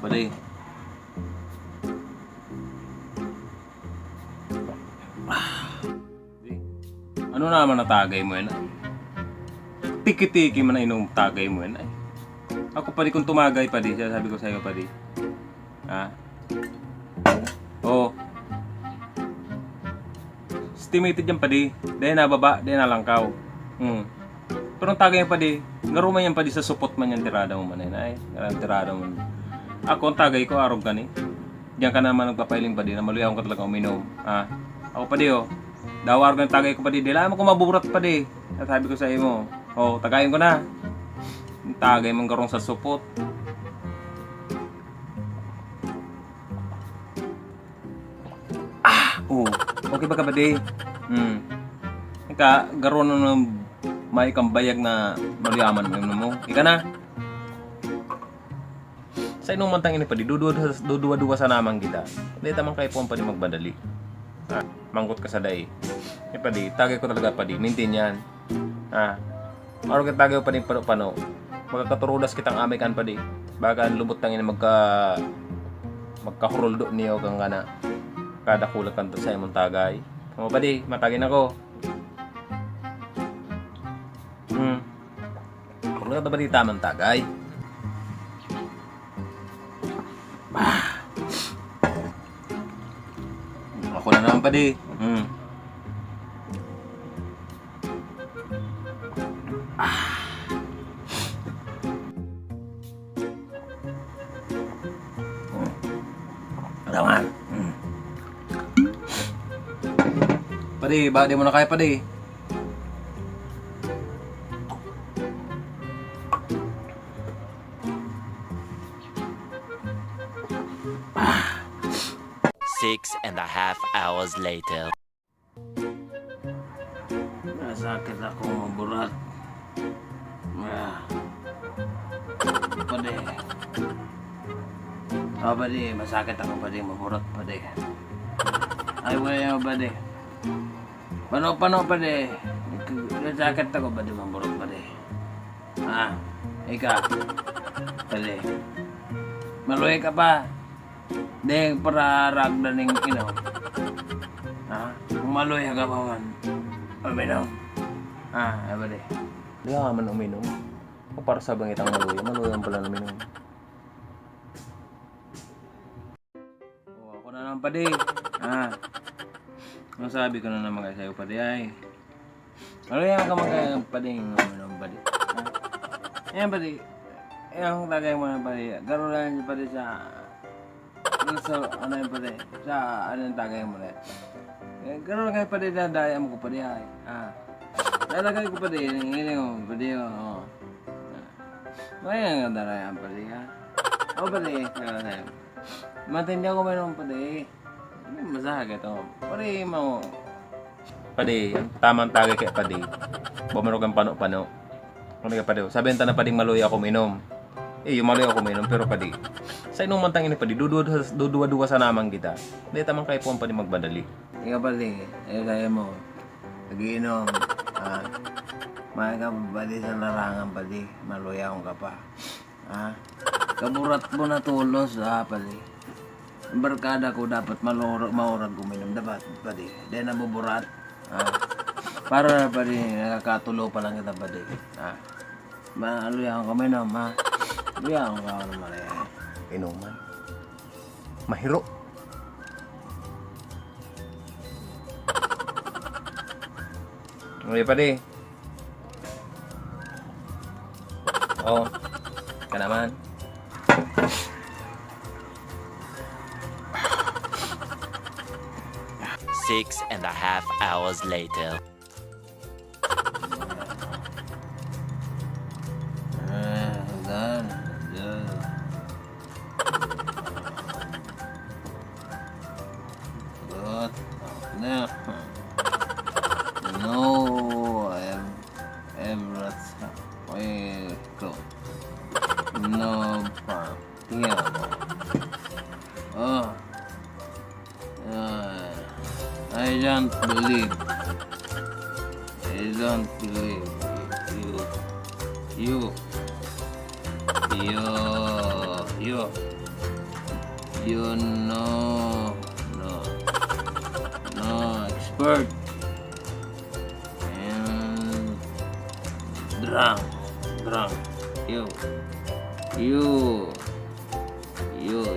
pwede. Ano naman natagay mo yan? Tiki-tiki man na inom tagay mo yan. Ay. Ako pa di kung tumagay pa di. Sabi ko sa iyo pa di. Ha? Oo. Estimated yan pa di. Dahil nababa, dahil nalangkaw. Pero ang tagay pa di. Naruman yan pa di sa supot man yan tirada mo man yan. Ay, tirada mo. Ako ang tagay ko, arog ka ni. Diyan ka naman nagpapailing pa di. Na maluyaw ka talaga uminom. Ha? Ako pa di oh. Dawar ko yung tagay ko pa di. Dila mo kung mabuburat pa di. Sabi ko sa iyo mo. Oh, tagayin ko na. Yung tagay mong garong sa supot. Oh, okay ba ka ba di? Ika, garo na ng may kambayag na maluyaman mo. Ika na. Sa inuman tang ini pa di, duduwa sa namang kita. Hindi tamang kayo po pa di magbadali. Mangkot ka sa day. E pa di, tagay ko talaga pa di, maintain yan. Maro ka tagay pa di pano. Magkakaturudas kitang amikan pa di. Baka lubot tang ini magkahuruldo niyo kang kana. Kada kulat kan sa imong tagay. Mo pa di, matagin ako. Kulat ba di tamang tagay? Ako na naman pa di. Naman. Padi, ba di mo na kaya padi? Six and a half hours later. Nasakit ako maburat. Padi. Padi, masakit ako padi, maburat padi. Ay, wala padi. Pano padi. Nasakit ako padi, maburat padi. Ika. Padi. Maluhay ka pa. Deng para ragda ning inom. Maluhay ka pa man. Uminom. Ay padi. Di ka man uminom. O para sa bangitang maluhay. Maluhay ang pala uminom. Ako na naman padi. Masabi ko na naman kayo sa'yo padi ay. Maluhay ka magkayang padi uminom padi. Ayan padi. Yung tagay mo na padi. Garo lang padi sa ano yung padi. Sa ano yung tagay mo na. Garo lang kayo padi dadaya mo ko padi ay. Lalagay ko padi. Hindi ko padi o. May nga darayan padi ha. O padi. Matindi ako mayroon padi. Masakit ito. Padi mo. Padi. Tamang tagay kaya padi. Bumaro kang pano-pano. Ano ka padi? Sabihin ta na pading maluya ako minom. Yung maluya ako minom pero padi. Sa inuman tang ini padi, duduwa sa namang kita. Hindi tamang kayo po ang padi magbadali. Ikaw padi, kaya mo. Nagiinom. Mga ka padi sa larangan padi. Maluya akong ka pa. Kaburat mo na tulos padi. Ang barkada ko dapat maurag guminom. Dapat padi. Dahil nabuburat. Para padi nakakatulo pa lang kita padi. Maluya akong kaminom luya akong ka naman inuman. Mahiro. Uy padi. Ka naman. Six and a half hours later. No, I'm not. Go. No, yeah. I don't believe. You. You know. No. Expert. And drunk. You. You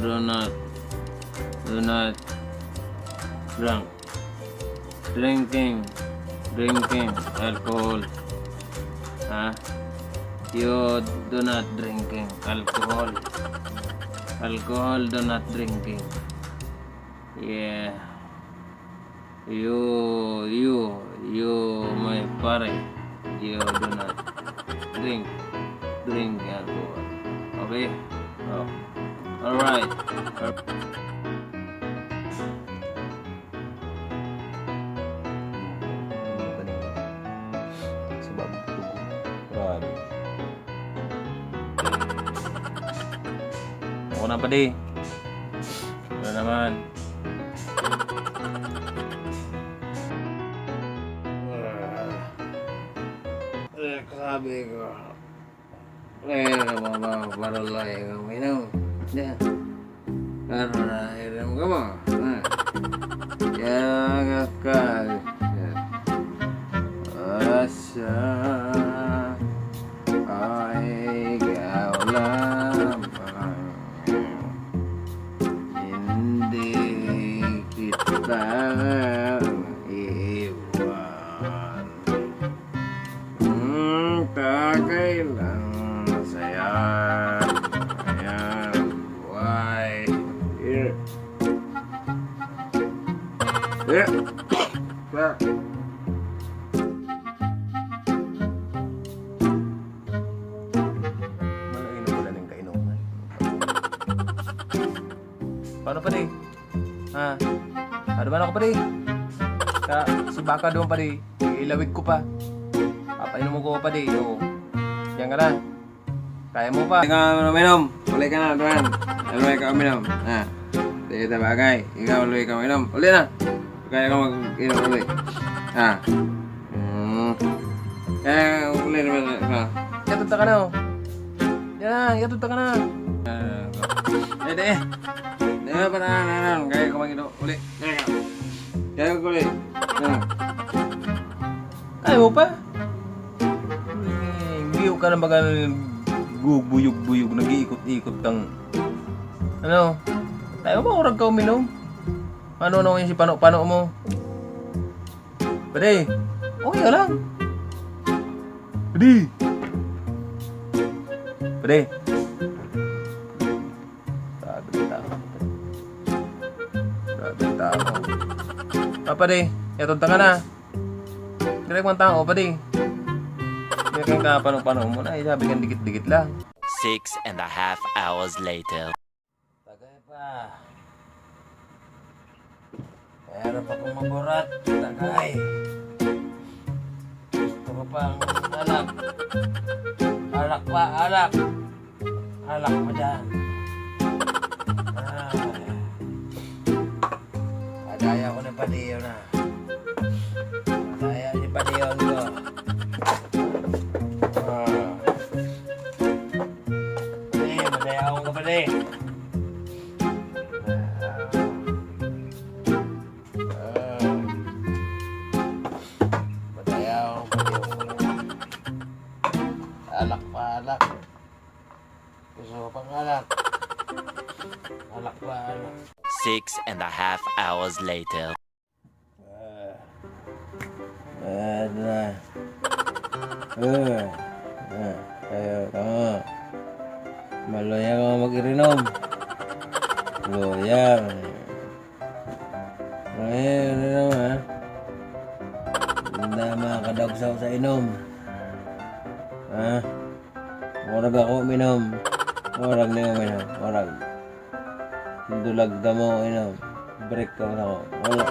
do not drinking alcohol. You do not drinking alcohol. Do not drinking. Yeah. You my pare. You do not drink alcohol. Okay? Oh. Alright. Sebab tubuh. Grabe. Ako na pa di. Wala naman. Sabi ko. Barulay ka minum. Ya. Karena hiram kamu. Ya kakak. Asa. Ay kaulam. Hindi kita iwan. Kailan saya buhay. Here. Malainom ko na ng kainuman. Paano pa di? Ano ba ako pa di? Si Baka doon pa di. Ilawig ko pa. Papainom mo ko pa di. Oo. Diyan ka na. Kaya mo pa. Ikaw uminom. Uli ka na, Duan. Uli ka uminom. Dito bagay. Ikaw uli ka uminom. Uli na. Kaya ka mag-inom uli. Uli naman. Yatuta ka na, oh. Yan na, yatuta ka na. Dede. Dede pa na. Kaya ka mag-inom uli. Kaya ka uli. Kaya mo pa? Hindi ka na baga buyog-buyog, nag-iikot-ikot kang ano, tayo ba urag ka uminom? Ano yung si pano mo? Pwede, okay ka lang. Pwede. Grabe tao. Pwede, yatunta ka na. Direk mong tao, pwede. Kaya ka pano mo na, sabi kang dikit-dikit lang. 6.5 hours later. Tagay pa. Meron pa kong maburat. Tagay. Gusto ko pang alak. Alak pa, alak. Alak pa dyan. Adaya ko na padiyo na. Adaya ni padiyo ko. Madaya ako kapatid. Madaya ako kapatid. Alak pa alak. Gusto ko pang alak. Alak pa alak. 6.5 hours later. Ayo, maloya ka mag-irinom. Loyang. Irinom ha. Hindi makakadagsaw sa inom. Orag ako uminom. Orag na uminom. Orag. Dulag ka mo inom. Break ka na ako. Wala.